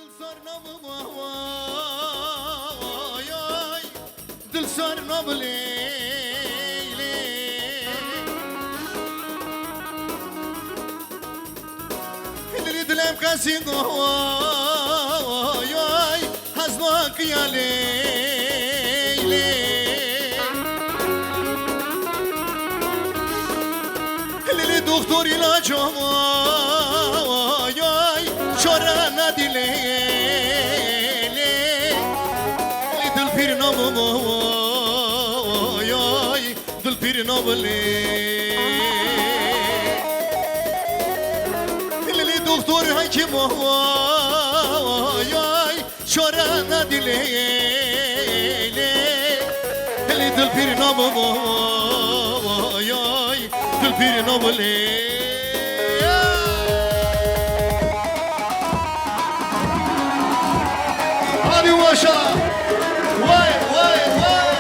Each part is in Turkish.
Dil sarnam vay ay, dil sarnam leyle. Dili dilem kasin vay ay, hazmak ya leyle. Dili doktor ilacım vay ay, çorana dileyle. Dil pir namım vay ay, dil pir namım Lili doktor hakim vay ay, çorana dileyle. Lili dil pir namım vay ay, dil pir namım Hadi başa. Vay vay vay.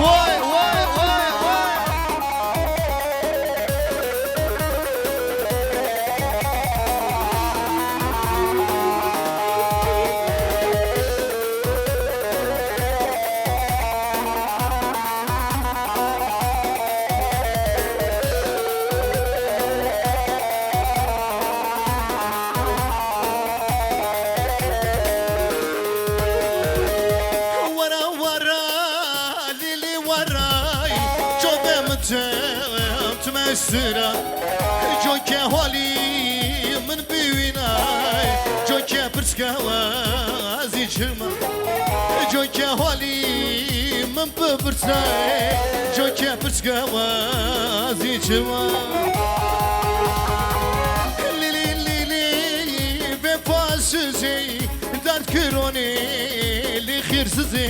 Vay vay vay vay. ورا ورا ليلي وراي جوبم تمسرا جوكي هولي من بيناي جوكي برسكا وازي جما جوكي هولي من ببرساي جوكي برسكا وازي جما ليلي ليلي بفاسزي دار كروني خير سزي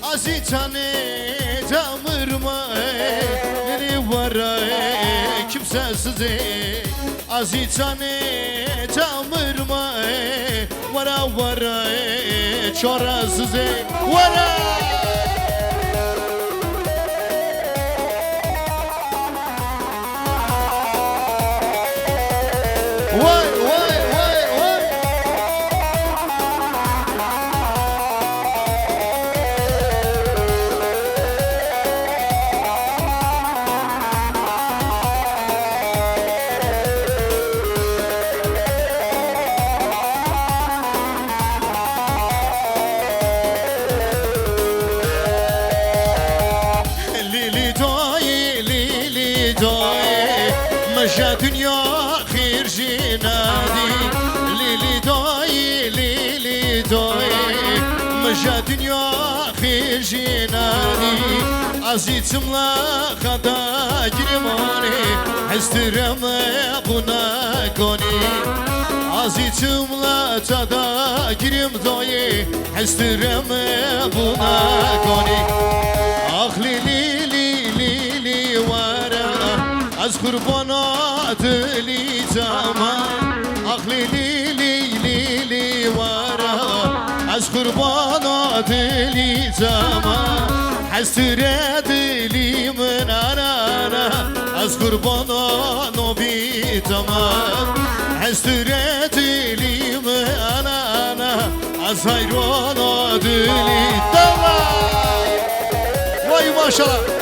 عزي تاني تامر ماي نري وراي كبسة سزي عزي تاني تامر ماي ورا وراي چورا سزي ورا واي واي واي واي مشى دنيا خير جنادي ليلي داي ليلي داي مشى دنيا خير جنادي عزيز ملا خدا جرماني حسترم قنا كوني عزيز ملا تدا جرم داي حسترم قنا كوني اخ ليلي ليلي ورا از قربانات لی زمان اخلی لی ورا از قربانات لی زمان حسرت لی من انا از قربانات بی زمان حسرت لی من انا از حیرانات لی زمان وای ماشاءالله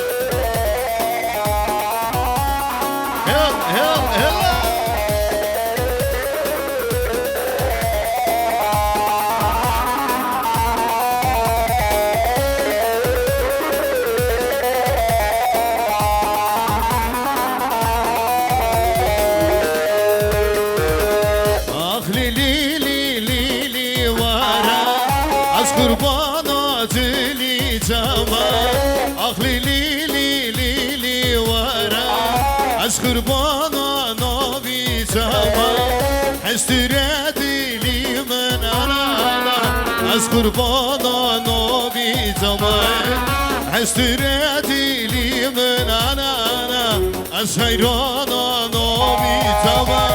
قربانات لي زمان اخلي لي ورا از قربانا نبي زمان حسترت لي من انا از قربانا نبي زمان حسترت لي من انا از حيرانا نبي زمان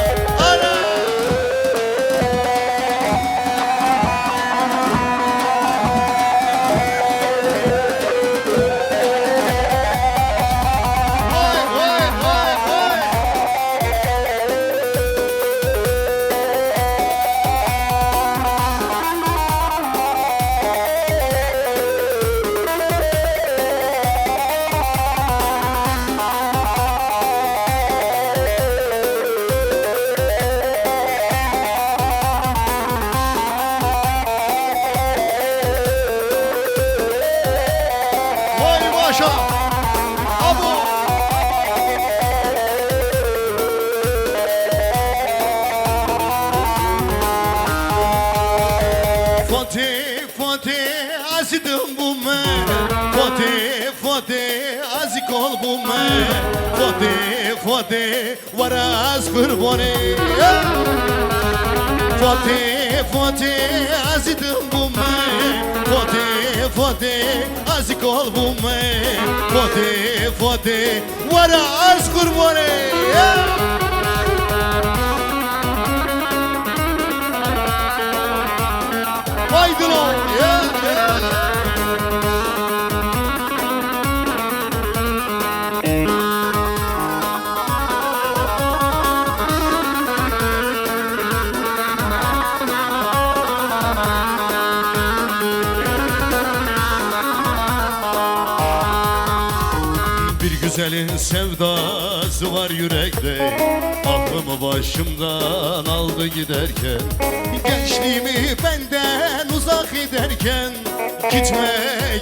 Fatih azidim bu men Fatih azi kol bu men Fatih varaz kurbanı Fatih azidim bu men Fatih azi kol bu men Fatih varaz kurbanı Haydi lan Bir güzelin sevdası var yürekte Aklımı başımdan aldı giderken Gençliğimi benden uzak ederken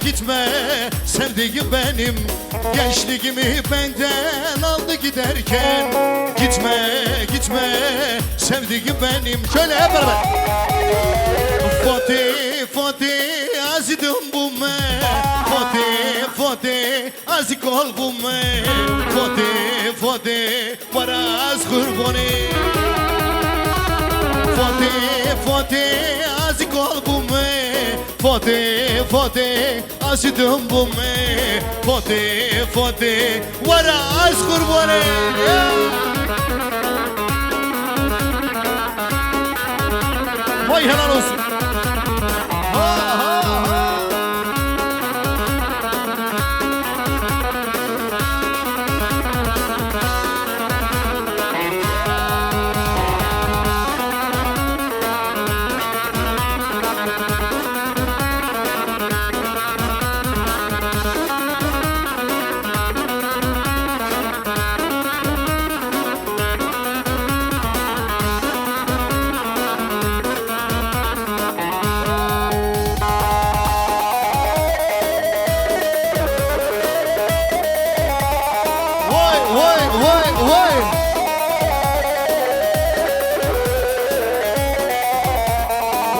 Gitme sevdiğim benim Gençliğimi benden aldı giderken Gitme sevdiğim benim Şöyle hep beraber Fatih azidim bu men Fatih azi kol bu men Fatih varaz kurbanı Fatih azi kol bu men Fatih azidim bu men Fatih varaz kurbanı Vay helal olsun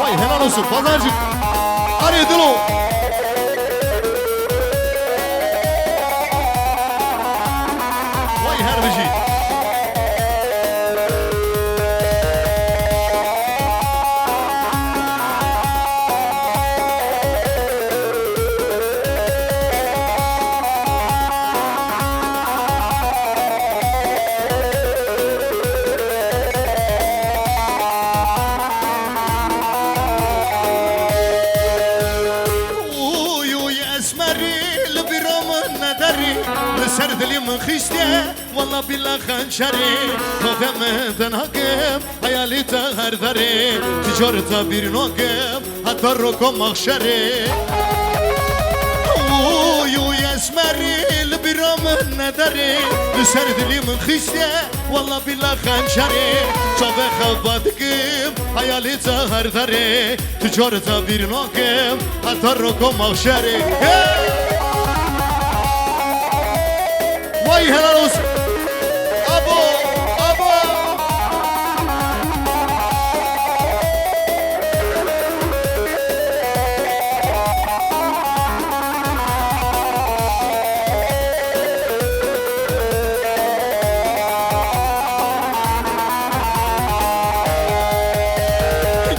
Vay helal olsun pazarcık Araya dilo Vay herbici سر دلی من خیسته والله بالله خنچره کافم تنهاکم حیالی تا هر داره تجارتا بیر ناکم حتی رو کم مخشره اوی اسمری لبرام نداره سر دلی من خیسته والله بالله خنچره چاوه خوابدکم حیالی تا هر داره تجارتا بیر ناکم حتی رو کم مخشره Vay helal olsun. Abo.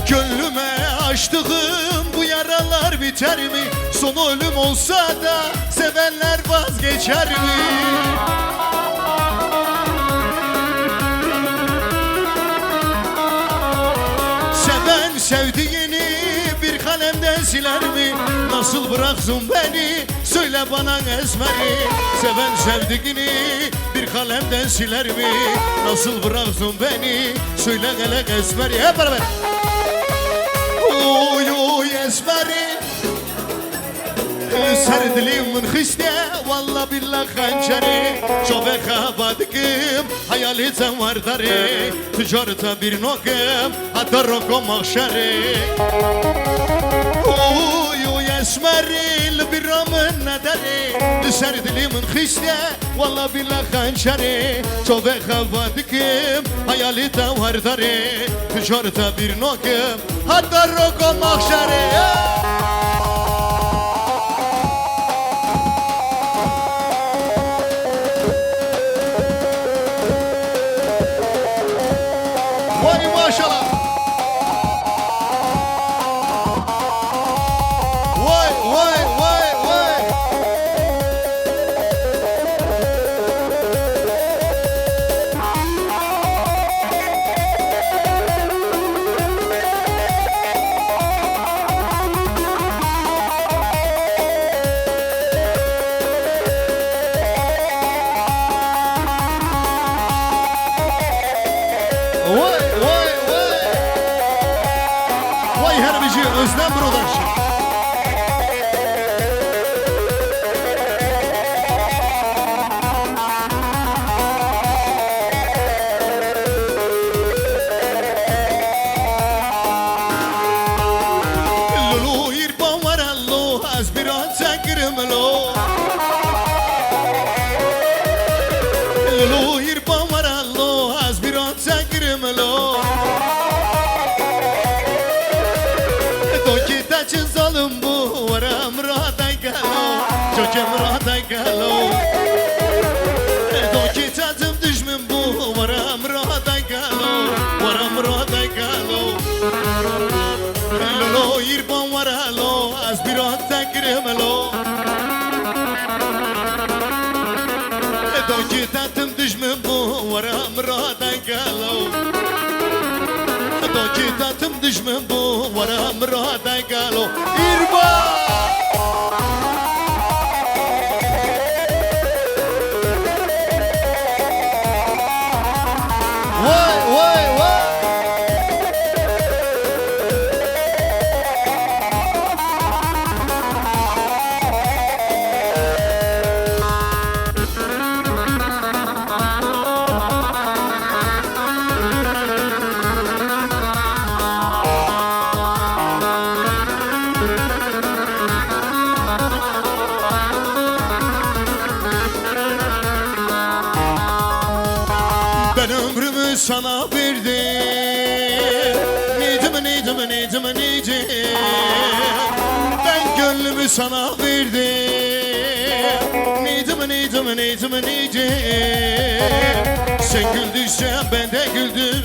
Gönlüme açtığım bu yaralar biter mi? Son ölüm olsa da sevenler vazgeçer mi? Seven sevdiğini bir kalemden siler mi? Nasıl bıraksın beni? Söyle bana esmeri. Seven sevdiğini bir kalemden siler mi? Nasıl bıraksın beni? Söyle hele esmeri. Hep beraber. Oy esmeri. سر دلی من خسته والله بالله خنجره شوفه خوابدکم حیالی تمر داره تجارتا بیر نوکم حتی رکم مخشره اوی اسمري البرامن ندري لسر دلي من خشته والله بالله خنشري شوف خفاتكم hayali var dare ticarete bir nokim hatta roko mahşeri vay maşallah vay vay vay vay Özlem Brodaş. Lulu irban var allo az bir çekirim lo. Lulu irban var allo az bir çekirim lo. Zalim bu varam rahatay galo çocuğum rahatay galo doki tadım düşmün bu varam rahatay galo lolo irban varalo az bir rahatay giremelo doki tadım düşmün bu varam rahatay galo doki tadım düşmün bu varam rahatay galo irba vay vay vay Ben ömrümü sana verdim Nidim Ben gönlümü sana verdim Nidim Sen güldükçe ben de güldüm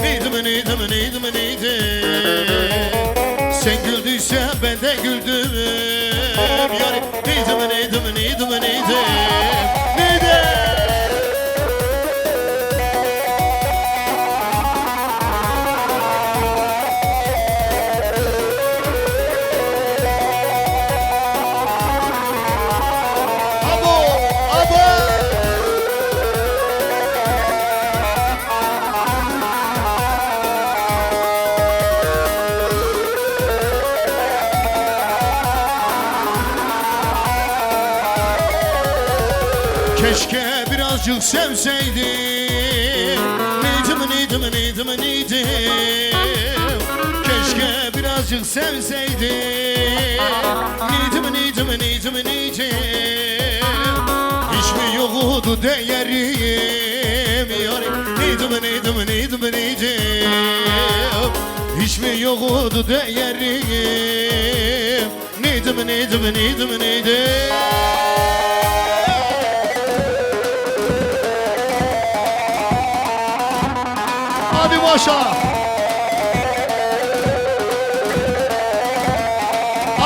Nidim Sen güldükçe ben de güldüm Nidim Keşke birazcık sevseydim Nidim Keşke birazcık sevseydim Nidim Hiç mi yoktu değerim Nidim Hiç mi yoktu değerim Nidim Hadi maşallah.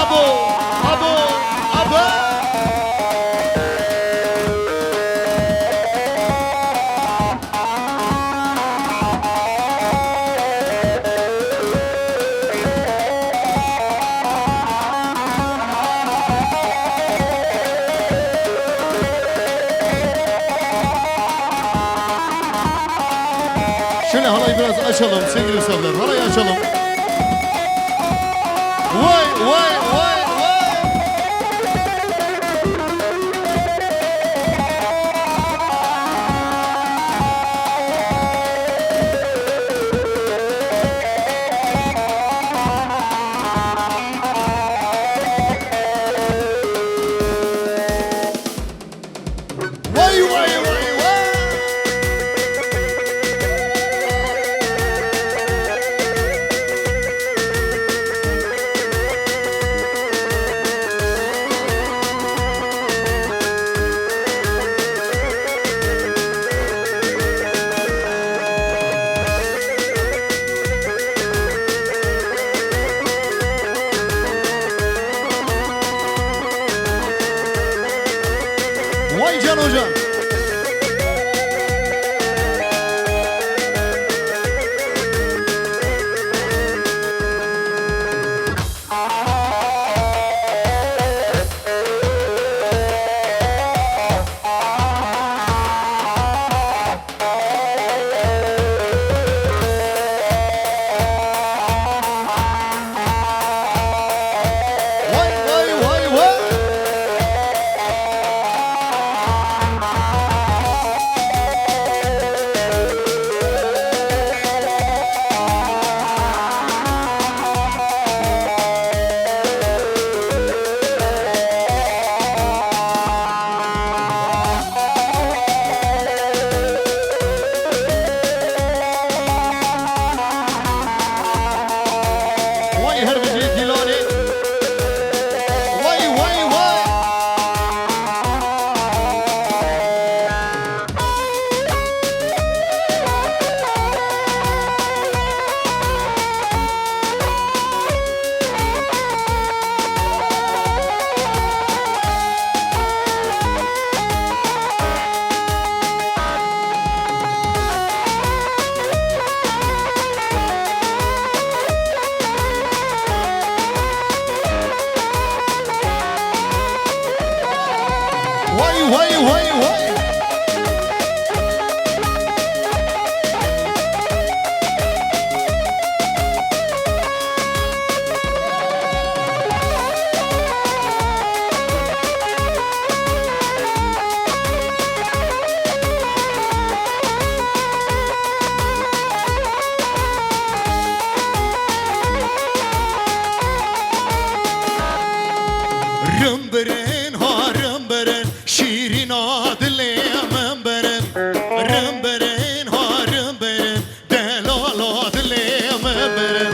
Abo. Şöyle halayı biraz açalım sevgili insanlar. Halayı açalım. Vay. Can Hoca. Rımbırın ha rımbırın şirin adlı memberen Rımbırın ha rımbırın delal adlı memberen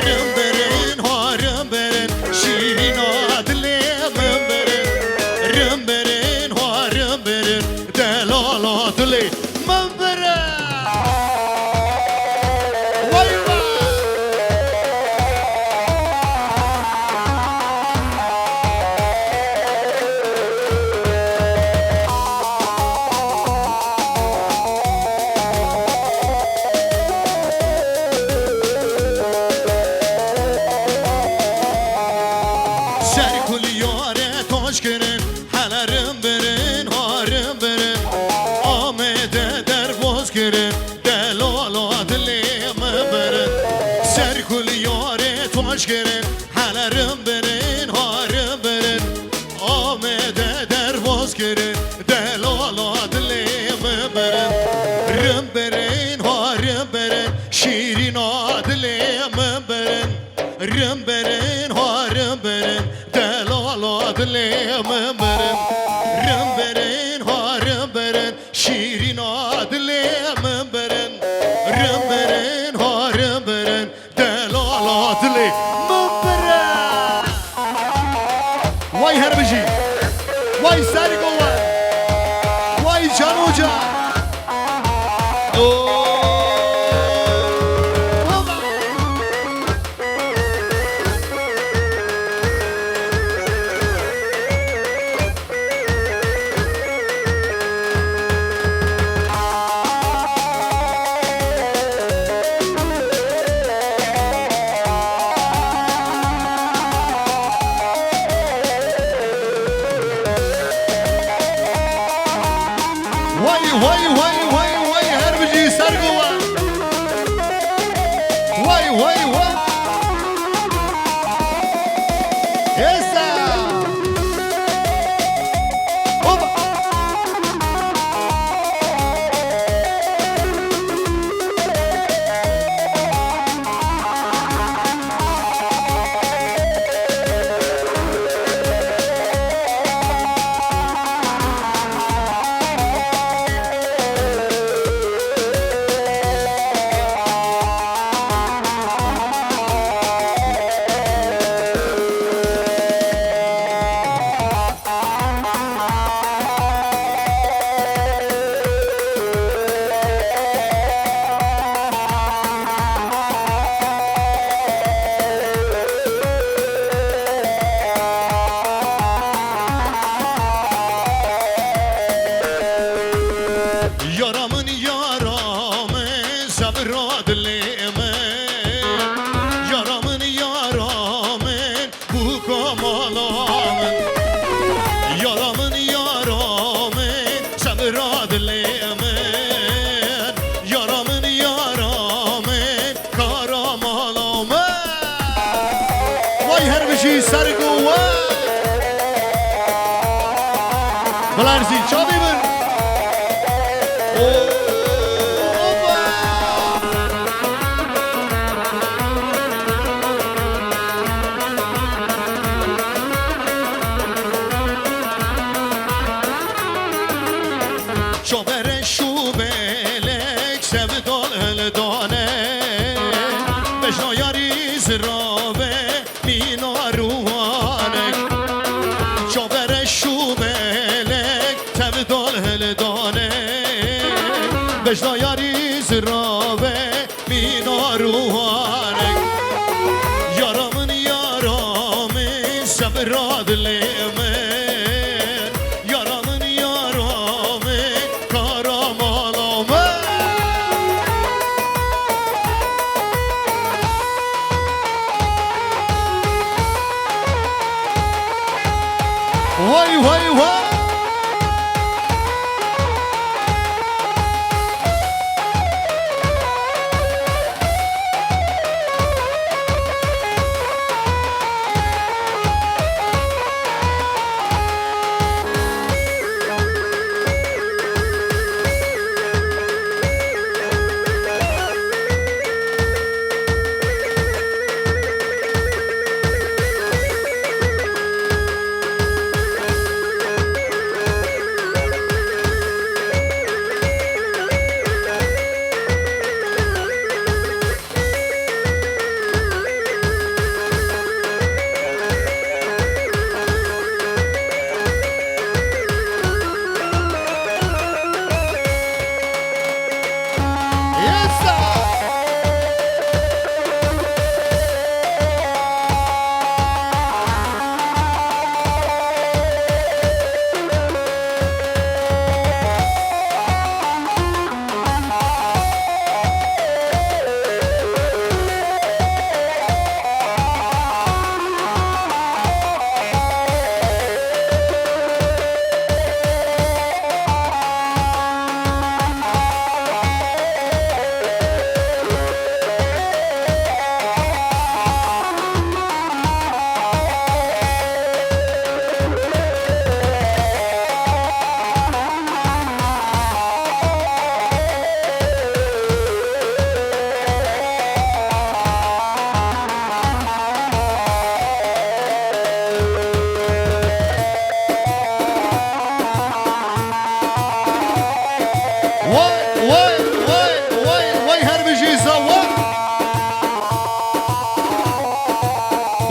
Rımbırın ha rımbırın şirin adlı memberen Rımbırın ha rımbırın delal adlı memberen Vay vay Girin, halarım berin, harım berin Ahmet'e dervoz girin, delala dilim berin Rım berin, harım berin, şirin adilim berin Rım berin, harım berin, delala dilim berin Rım berin, harım berin, şirin adilim berin Rım berin, harım berin, delala dilim Vay Herbici, vay Sarıkova, vay Can Hoca. Vay Herbici Sarıkova. Vay Esa. Oba. بجی سر قوه بلرزی چا بیبر شوبر شوبلک سبدال هلدانه بجنا یاری زرابه مینا روانک شوبر شوبلک سبدال هلدانه بجنا یاری زرابه مینا روانک یارامن یارامن سبراد لیمن وای وای وای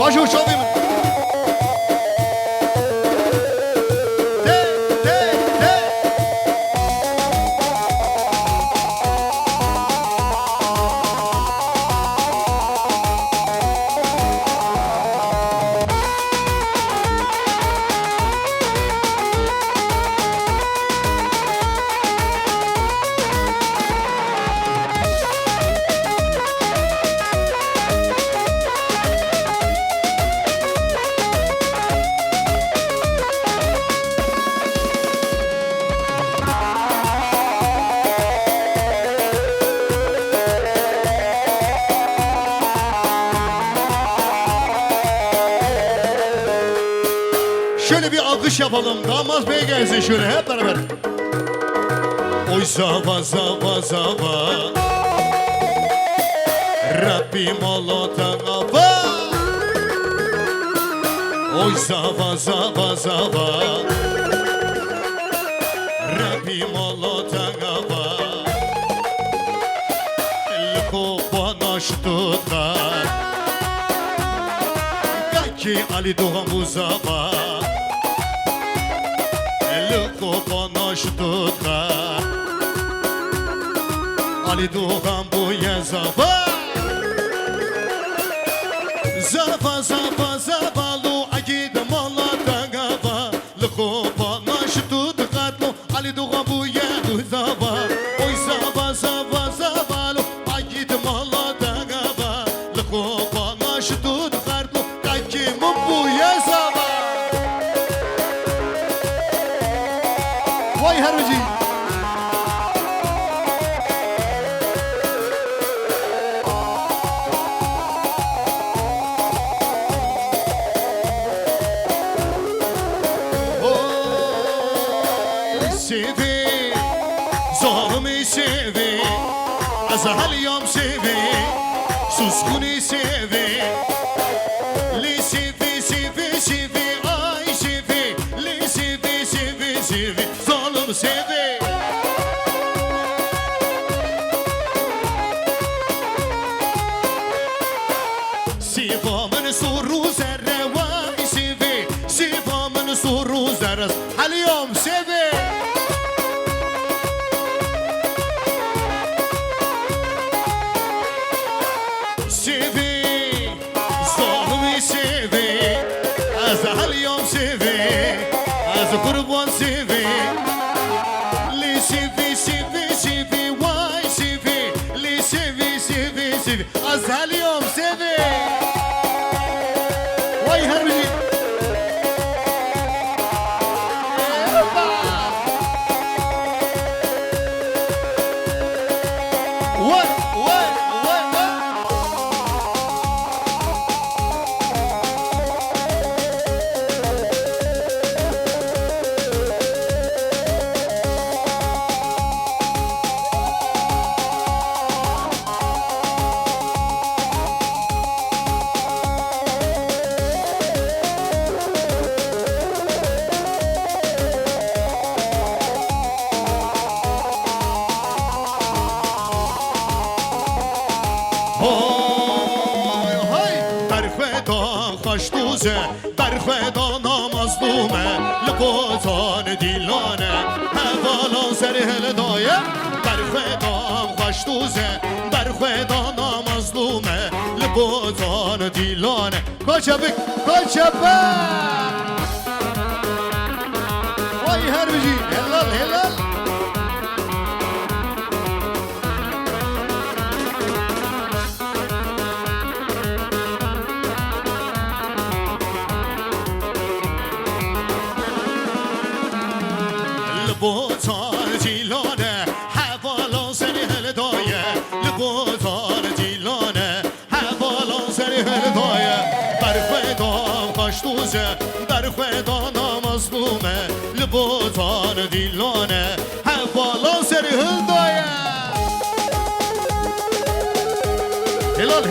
باشو شوفي من Şöyle bir alkış yapalım. Damat Bey gelsin şöyle hep beraber. Oy zava zava zava Rabbim Allah'tan ava Oy zava zava zava Rabbim Allah'tan ava Liko bana ştutkar Kaki Ali Doğan Muzava شتوتها Ali Doğan bu yazava Zava zava zava Lu akid malata gava Lkhopa nashtuthat Lu Ali Doğan bu yazava Oy zava zava zava Lu akid malata gava Lkhopa nashtuthat Lu kakim bu yazava Vay Haruji از هلیام سیوی سوسخونی سیوی لی سیوی سیوی سیوی آی سیوی لی سیوی سیوی سیوی ظالم سیوی سیوا من سرو زره وای سیوی سیوا من سرو زره هلیام سیوی قربان سیوی لی سیوی سیوی سیوی وای سیوی لی سیوی سیوی سیوی از هلیام سیوی وای هر بجی وای وای بر خدا نامظلومه لبوتان دیلانه حوالا سر هل دایم بر خدا خوشتوزه بر خدا نامظلومه لبوتان دیلانه کچبک وای هر بجی هلال لبوتان دیلانه حوالا سری هل دایه لبوتان دیلانه حوالا سری هل دایه بر خدا خوشتوزه بر خدا نامظلومه لبوتان دیلانه حوالا سری هل دایه هلال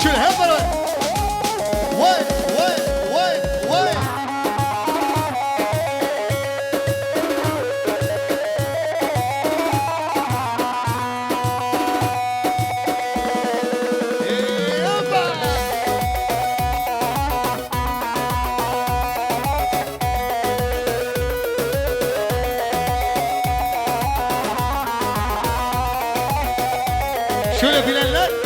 شنو هبره وای şöyle bilenler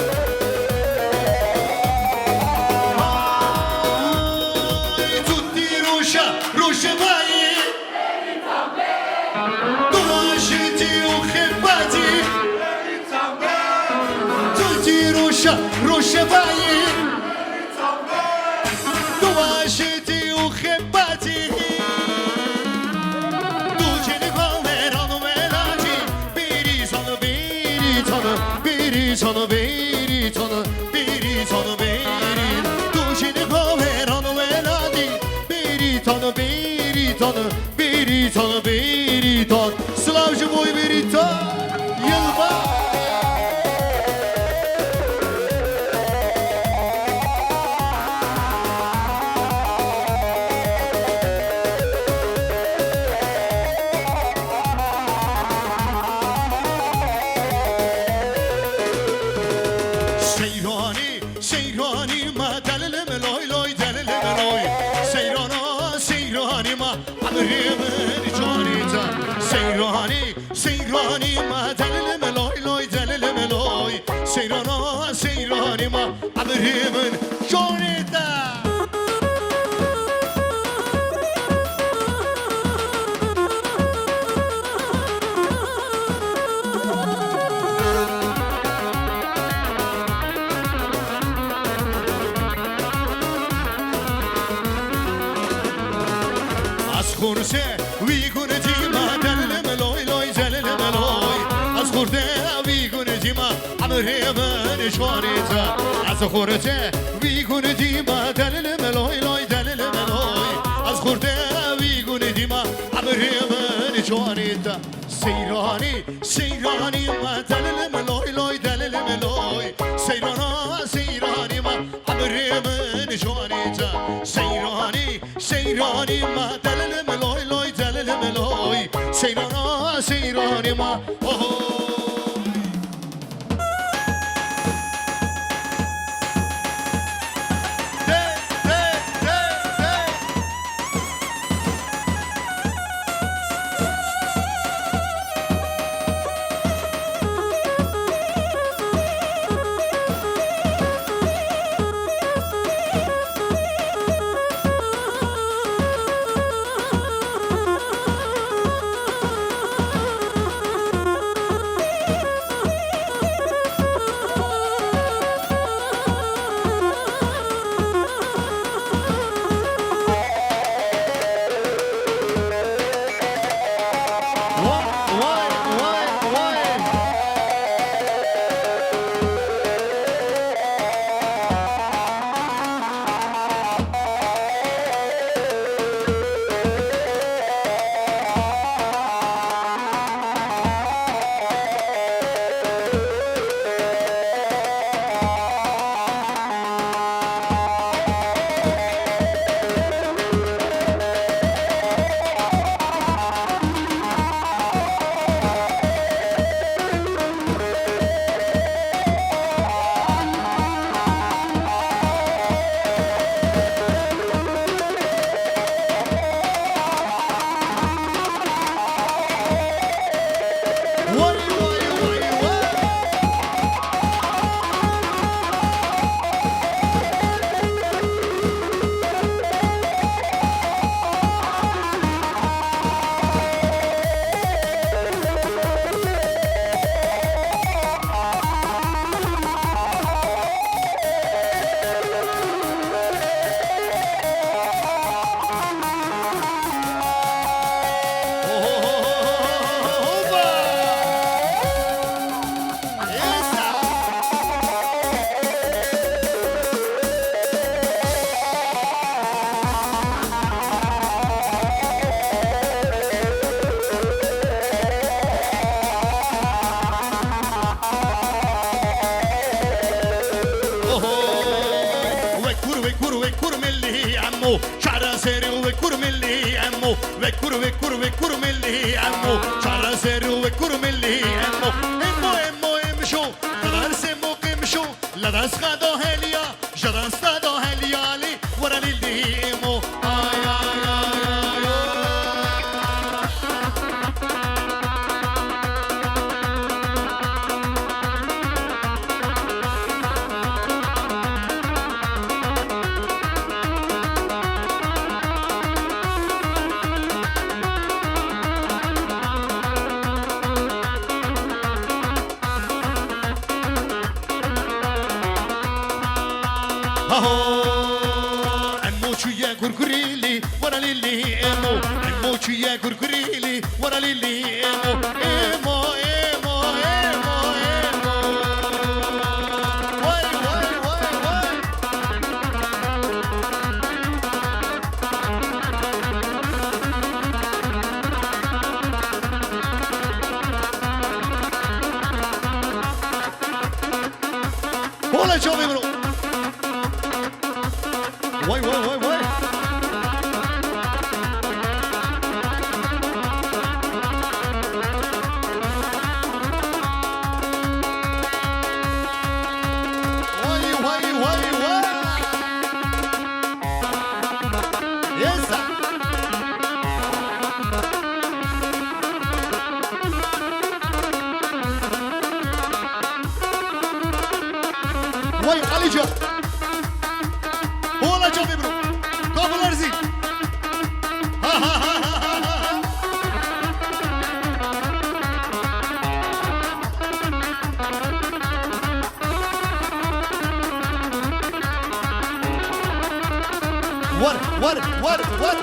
روشبایی دواشتی و خباتی دو جنگا مرانو ملاتی بیری تانو بیری تانو بیری تانو بیری تانو بیری تانو بیری دو جنگا مرانو ملاتی بیری تانو بیری تانو بیری تانو بیری تان سلامشو boy بیری تان yılba سیرانی ما دللم لای لای دللم لای سیرانی ما ابریم جانیتا سیرانی ما دللم لای لای دللم لای سیرانی ما ابریم جانیتا خورسه وی گونه جیما دلم لوی لوی جلم لوی از خورده وی گونه جیما امره من شوانیتا از خورده وی گونه جیما دلم لوی لوی دلم لوی از خورده وی گونه جیما امره من شوانیتا سیرانی سیرانی ما دلم لوی لوی دلم لوی سیرانا سیرانی ما امره من شوانیتا سیرانی سیرانی ما دلم لوی لوی دلم لوی سیرانا سیرانی ما شعر سيري وكر ملي عمو وكر ملي عمو شعر سيري وكر ملي عمو امو امشو قدر سمو قمشو لدرس قدو هليا جدرس قدو هليا لي ورا للي امو امو چویا گرگریلی ورا لیلی امو چویا گرگریلی ورا لیلی امو وای وای وای وای hola chove bro Wait, wait, wait, wait. Wait. Yes, sir. Wait, Alicia. Hola, Johnny, bro. ¿Cómo lo decís? What?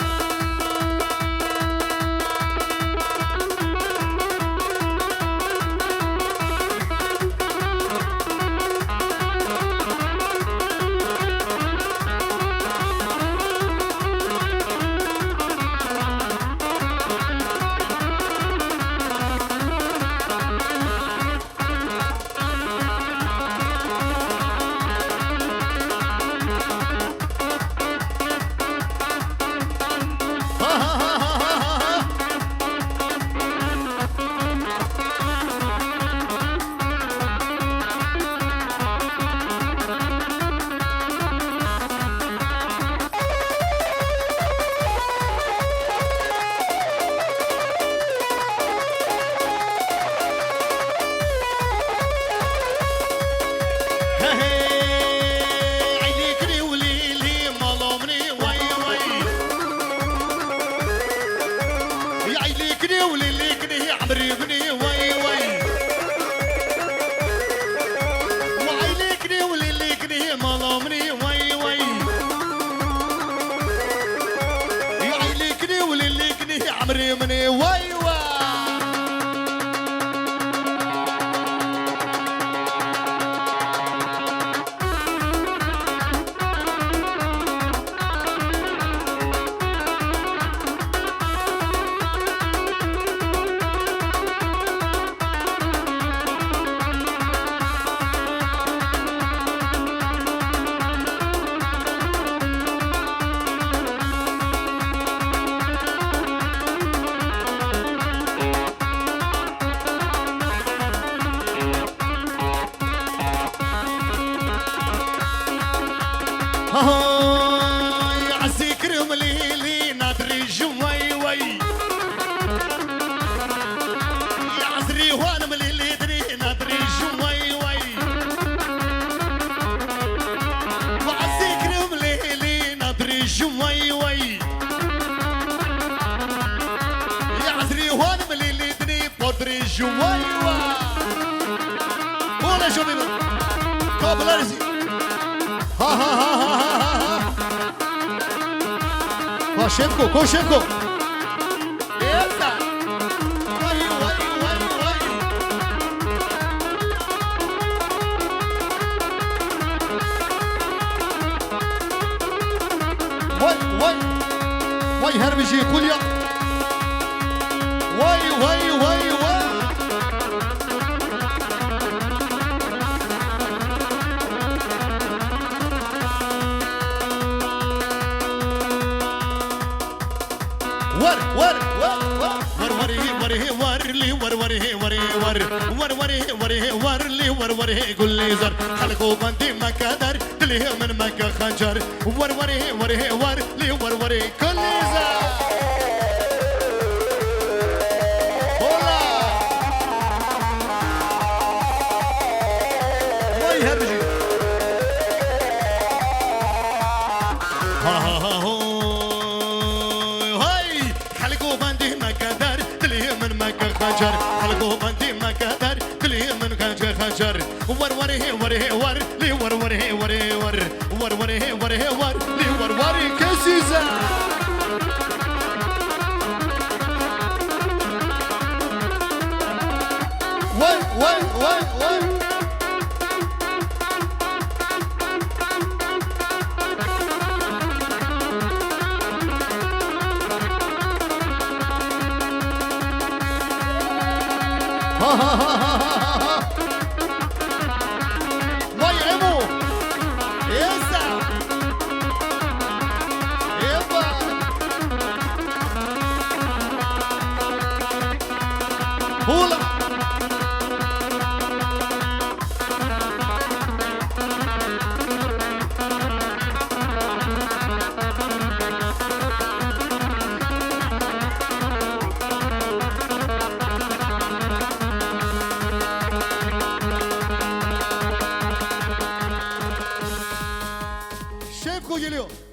مني واي واي هاي عسكر مليلي نادري جواي وي يا عزري وانا مليلي دري نادري جواي وي وعسكر مليلي نادري جواي وي يا عزري وانا مليلي دري بودري جواي وي ولا شو بيبا قابل ارزي ها ها ها ها Koshenko, Koshenko. Essa. Vai, vai, vai, vai. Vai, vai. Vai, Herbigi, Julia. Vai, vai, vai, vai. ور ور ور ور وري وري ورلي ور وري وري ور ور وري وري ورلي ور وري كل زر خلقوا بندي مكدر دليه من مكة خنجر ور وري وري ورلي ور وري كل زر هولا وي هرجي ها ها ها خنجر خلقوا بندي ما قدر كلي من خنجر ور وري وري ور لي ور وري وري ور ور وري وري ور لي ور وري كسيزا ور ور ور ور Vai, Emo! Essa! Eba! Pula! Geliyor.